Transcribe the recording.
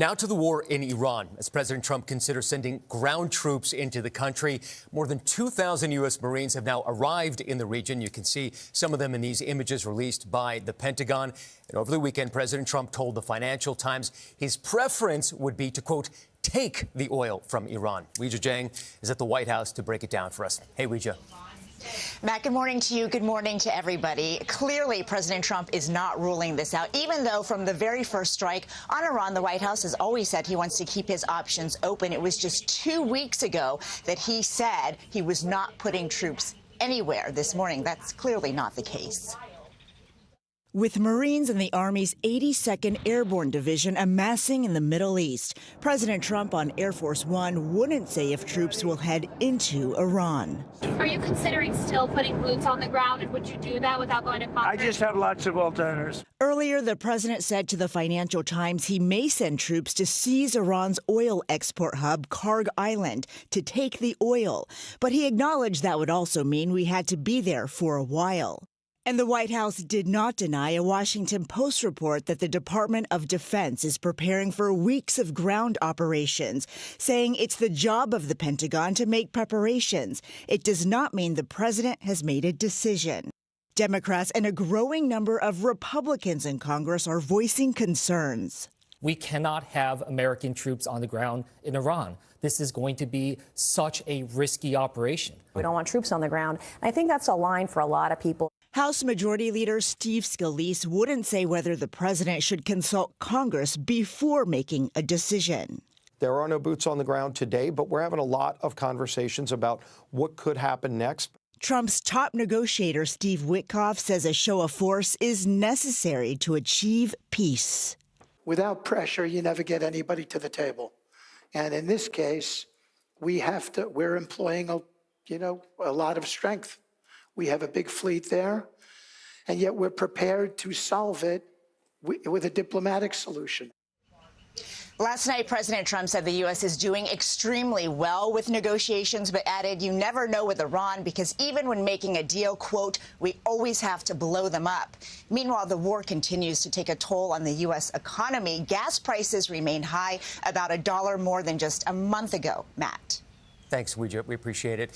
Now to the war in Iran, as President Trump considers sending ground troops into the country. More than 2,000 U.S. Marines have now arrived in the region. You can see some of them in these images released by the Pentagon. And over the weekend, President Trump told the Financial Times his preference would be to, quote, take the oil from Iran. Weijia Jiang is at the White House to break it down for us. Hey, Weijia. Matt, good morning to you. Good morning to everybody. Clearly, President Trump is not ruling this out, even though from the very first strike on Iran, the White House has always said he wants to keep his options open. It was just 2 weeks ago that he said he was not putting troops anywhere. This morning, that's clearly not the case. With Marines in the Army's 82nd Airborne Division amassing in the Middle East, President Trump on Air Force One wouldn't say if troops will head into Iran. Are you considering still putting boots on the ground, and would you do that without going to Congress? I just have lots of alternatives. Earlier, the president said to the Financial Times he may send troops to seize Iran's oil export hub, Karg Island, to take the oil. But he acknowledged that would also mean we had to be there for a while. And the White House did not deny a Washington Post report that the Department of Defense is preparing for weeks of ground operations, saying it's the job of the Pentagon to make preparations. It does not mean the president has made a decision. Democrats and a growing number of Republicans in Congress are voicing concerns. We cannot have American troops on the ground in Iran. This is going to be such a risky operation. We don't want troops on the ground. And I think that's a line for a lot of people. House Majority Leader Steve Scalise wouldn't say whether the president should consult Congress before making a decision. There are no boots on the ground today, but we're having a lot of conversations about what could happen next. Trump's top negotiator, Steve Witkoff, says a show of force is necessary to achieve peace. Without pressure, you never get anybody to the table. And in this case, we're employing a lot of strength. We have a big fleet there, and yet we're prepared to solve it with a diplomatic solution. Last night, President Trump said the U.S. is doing extremely well with negotiations, but added you never know with Iran because even when making a deal, quote, we always have to blow them up. Meanwhile, the war continues to take a toll on the U.S. economy. Gas prices remain high, about $1 more than just a month ago. Matt. Thanks, Weijia. We appreciate it.